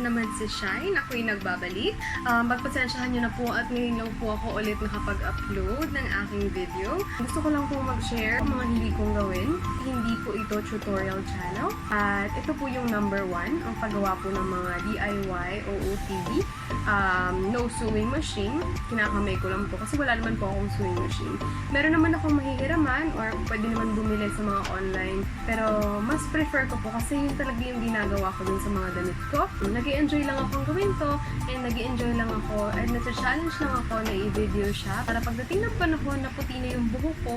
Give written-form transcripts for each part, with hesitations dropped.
naman si Shine. Ako'y nagbabalik. Pagpasensyahan nyo na po at ngayon lang po ako ulit nakapag-upload ng aking video. Gusto ko lang po mag-share ang mga hilig kong gawin. Hindi po ito tutorial channel. At ito po yung number 1, ang paggawa po ng mga DIY o OOTD. No sewing machine. Kinakamay ko lang po kasi wala naman po akong sewing machine. Meron naman akong mahihiraman or pwede naman bumili sa mga online. Pero mas prefer ko po kasi yun talaga yung ginagawa ko dun sa mga damit ko. Nag-i-enjoy lang akong gawin to and nag-i-enjoy lang ako and nasa-challenge lang ako na i-video siya para pagdating ng panahon na puti na yung buhok ko,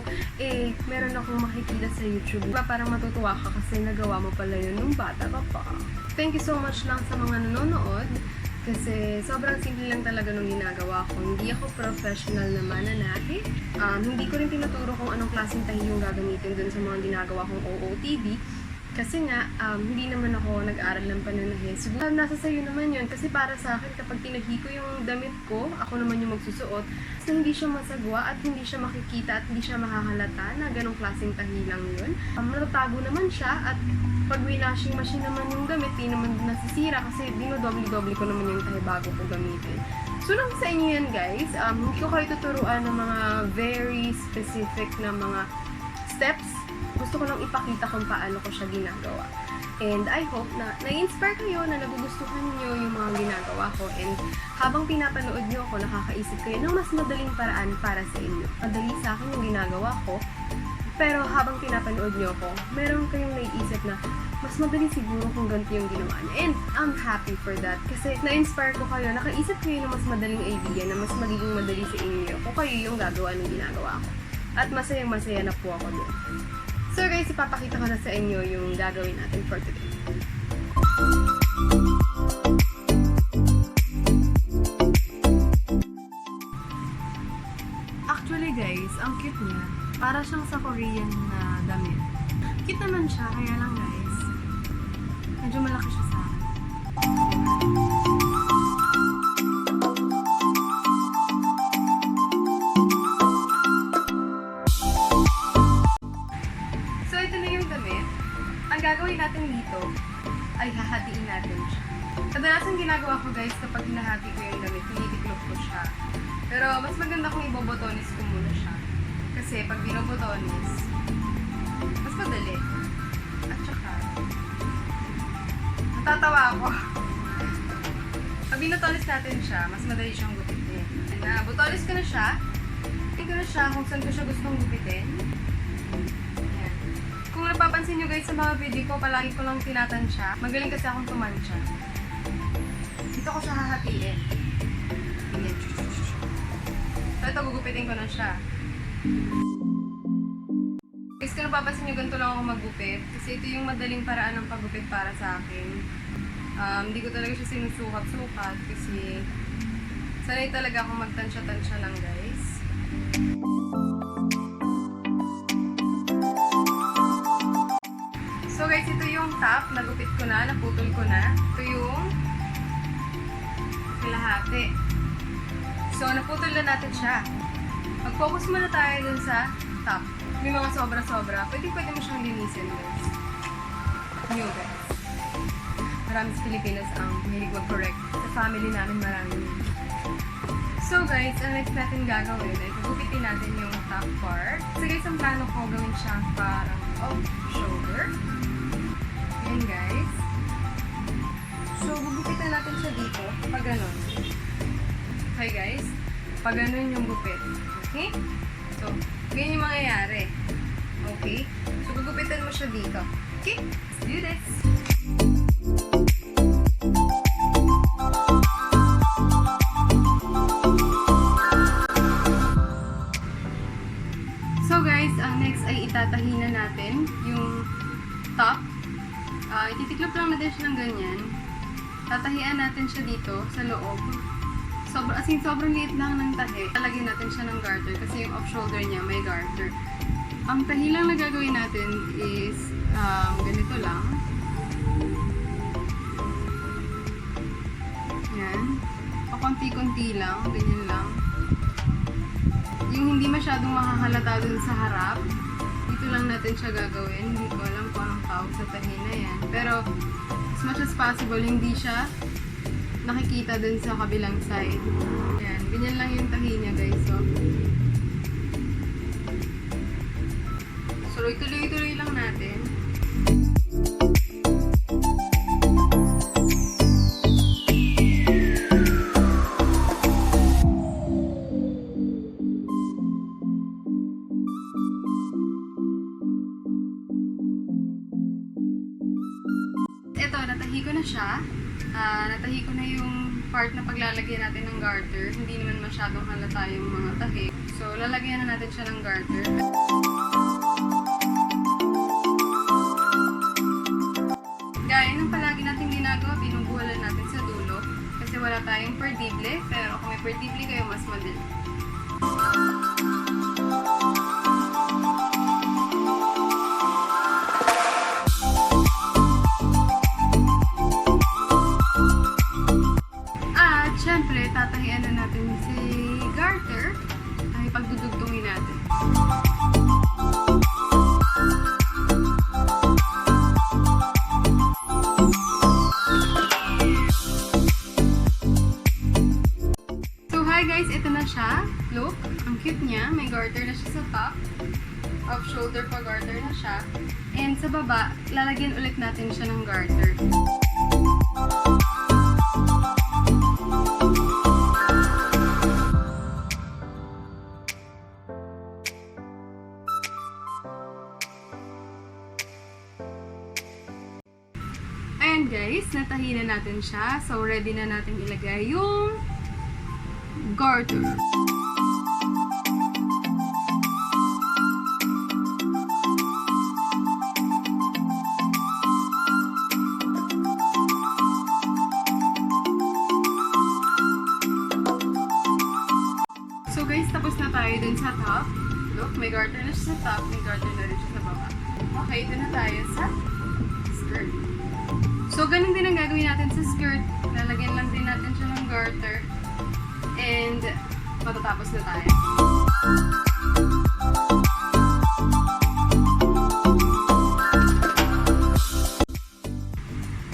meron akong makikita sa YouTube. Diba, parang matutuwa ka kasi nagawa mo pala yun nung bata ka pa. Thank you so much lang sa mga nanonood. Kasi sobrang simple lang talaga nung ginagawa ko. Hindi ako professional na mananahi. Hindi ko rin tinuturo kung anong klaseng tahi yung gagamitin dun sa mga ginagawa kong OOTD. Kasi nga, hindi naman ako nag-aral ng pananahi. Siguro nasa sayo naman yun. Kasi para sa akin, kapag tinahi ko yung damit ko, ako naman yung magsusuot. So, hindi siya masagwa at hindi siya makikita at hindi siya makahalata na ganong klaseng tahi lang yun. Natatago naman siya at pag winashing machine naman yung gamit, di naman nasisira kasi dinodoble-doble ko naman yung tahi bago ko gamitin. So lang sa inyo yan guys, hindi ko kayo tuturuan ng mga very specific na mga steps. Gusto ko lang ipakita kung paano ko siya ginagawa. And I hope na na-inspire kayo, na nagugustuhan nyo yung mga ginagawa ko. And habang pinapanood nyo ako, nakakaisip kayo ng mas madaling paraan para sa inyo. Madali sa akin yung ginagawa ko. Pero habang pinapanood nyo ako, meron kayong naiisip na mas madali siguro kung ganito yung ginawa niya. And I'm happy for that. Kasi na-inspire ko kayo, nakaisip kayo ng mas madaling idea na mas magiging madali sa inyo kung kayo yung gagawa ng ginagawa ko. At masayang-masaya na po ako doon. So guys, ipapakita ko na sa inyo yung gagawin natin for today. Actually guys, ang cute niya. Para siyang sa Korean na damit. Cute naman siya, kaya lang guys, medyo malaki siya sa akin. So ito na yung damit. Ang gagawin natin dito ay hahatiin natin siya. Kadalasan ginagawa ko guys kapag hinahati ko yung damit, tinitiklop ko siya. Pero mas maganda kung ibobotonis ko muna siya. Kasi pag binobotonis, mas madali. At saka, natatawa ako. Pag binotonis natin siya, mas madali siyang gupitin. Botonis ko na siya. Tingin ko na siya kung saan ko siya gustong gupitin. Ayan. Kung napapansin nyo guys sa mga video ko, palagi ko lang tinatansya. Magaling kasi akong tumansya. Dito ko siya hahatiin. Ayan. So ito, gugupitin ko na siya. Guys, kung napapansin nyo, ganito lang ako maggupit. Kasi ito yung madaling paraan ng paggupit para sa akin. Hindi ko talaga siya sinusukat-sukat kasi sanay talaga akong magtansya-tansya lang guys. So guys, ito yung top. Nagupit ko na, naputol ko na. Ito yung kalahati. So, naputol na natin siya. Mag-focus muna tayo dun sa top. May mga sobra-sobra. Pwede mo siyang linisin, guys. New, guys. Marami sa Pilipinas ang mahilig mag-correct. Sa family namin marami. So, guys, ang next natin gagawin ay gugupitin natin yung top part. So, guys, ang plano ko gawin siyang parang off-shoulder. Yan, guys. So, gugupitin natin siya dito. Pag ganun. Okay, guys. Pag ganun yung gupit. Okay? So, ganyan yung mangyayari. Okay? So, gugupitan mo siya dito. Okay? Let's do this! So, guys, ang next ay itatahi na natin yung top. Ititiklop lang natin siya ng ganyan. Tatahian natin siya dito sa loob. Sobrang liit lang ng tahi. Lalagyan natin siya ng garter kasi yung off-shoulder niya may garter. Ang tahi lang na gagawin natin is ganito lang. Yan. Pakunti-kunti lang. Ganyan lang. Yung hindi masyadong makahalata dun sa harap, dito lang natin siya gagawin. Hindi ko alam kung anong tawag sa tahi na yan. Pero as much as possible, hindi siya nakikita dun sa kabilang side. Ayan, ganyan lang yung tahi niya guys. So, tuloy-tuloy lang natin. Ito, natahi ko na siya. Natahi ko na yung part na paglalagyan natin ng garter. Hindi naman masyadong halata yung mga tahi. So, lalagyan na natin siya ng garter. Gaya ng palagi natin ginagawa, binubuhalan natin sa dulo. Kasi wala tayong perdible, pero kung may perdible kayo, mas madali. Siyempre, tatahian na natin si garter ay pagdudugtungin natin. So, hi guys, ito na siya. Look, ang cute niya. May garter na siya sa top. Off shoulder pa garter na siya. And sa baba, lalagyan ulit natin siya ng garter. Ayan guys, natahi na natin siya. So, ready na natin ilagay yung garter. So guys, tapos na tayo dun sa top. Look, may garter na siya sa top, may garter na rin siya sa baba. Okay, ito na tayo sa skirt. So, ganun din ang gagawin natin sa skirt. Lalagyan lang din natin siya ng garter. And, matatapos na tayo.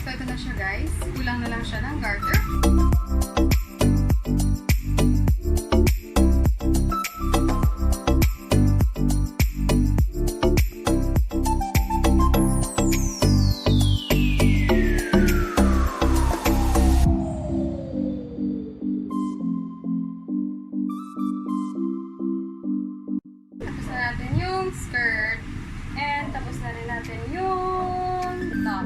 So, ito na siya guys. Kulang na lang siya ng garter. Natin yung skirt and tapos na rin natin yung top.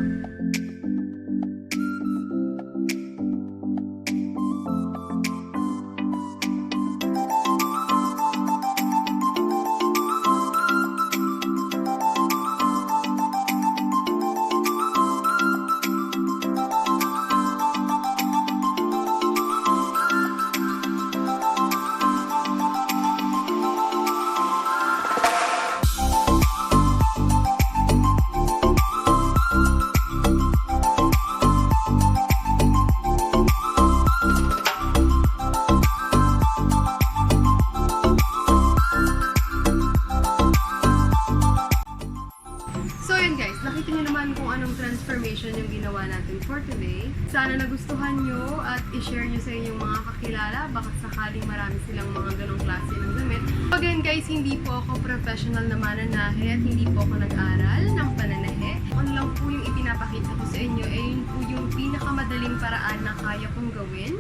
Nakita niyo naman kung anong transformation yung ginawa natin for today. Sana nagustuhan nyo at i-share nyo sa inyong mga kakilala. Baka sakaling marami silang mga ganong klase ng damit. Again guys, hindi po ako professional na mananahe at hindi po ako nag-aral ng pananahe. Ano lang po yung ipinapakita ko sa inyo ay yun po yung pinakamadaling paraan na kaya kong gawin.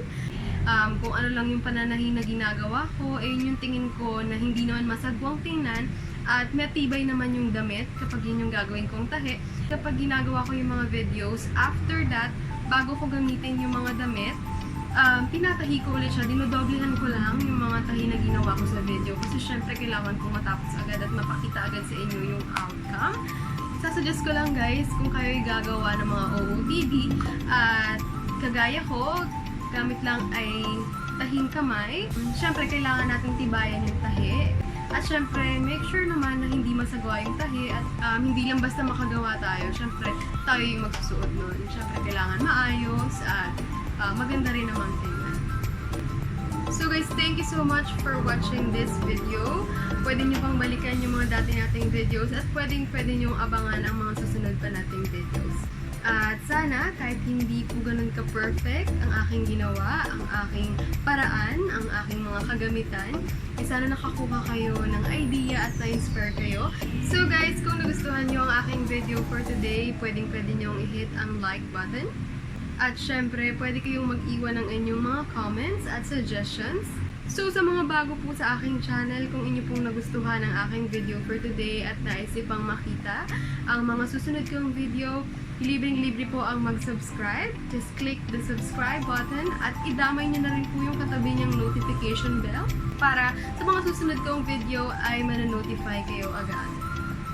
Kung ano lang yung pananahi na ginagawa ko, ay yun yung tingin ko na hindi naman masagwang tingnan at matibay naman yung damit kapag yun yung gagawin kong tahi. Kapag ginagawa ko yung mga videos, after that, bago ko gamitin yung mga damit, tinatahi ko ulit siya, dinodoblehan ko lang yung mga tahi na ginawa ko sa video kasi syempre kailangan kong matapos agad at mapakita agad sa inyo yung outcome. Sasuggest ko lang guys, kung kayo'y gagawa ng mga OOTD at kagaya ko, gamit lang ay tahing kamay. Syempre, kailangan natin tibayan yung tahi. At syempre, make sure naman na hindi masagawa yung tahi at hindi lang basta makagawa tayo. Syempre, tayo yung magsusuot nun. Syempre, kailangan maayos at maganda rin naman tingnan. So guys, thank you so much for watching this video. Pwede nyo pang balikan yung mga dati nating videos at pwede nyo abangan ang mga susunod pa nating videos. At sana, kahit hindi po ganun ka-perfect ang aking ginawa, ang aking paraan, ang aking mga kagamitan, sana nakakuha kayo ng idea at na-inspire kayo. So guys, kung nagustuhan nyo ang aking video for today, pwedeng-pwede nyong i-hit ang like button. At syempre, pwede kayong mag-iwan ng inyong mga comments at suggestions. So sa mga bago po sa aking channel, kung inyo pong nagustuhan ang aking video for today at naisip pang makita ang mga susunod kong video, libreng-libre po ang mag-subscribe. Just click the subscribe button at idamay nyo na rin po yung katabi niyang notification bell para sa mga susunod kong video ay mananotify kayo agad.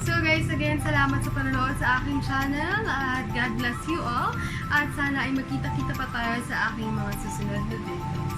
So guys, again, salamat sa panonood sa aking channel at God bless you all at sana ay magkita-kita pa tayo sa aking mga susunod na videos.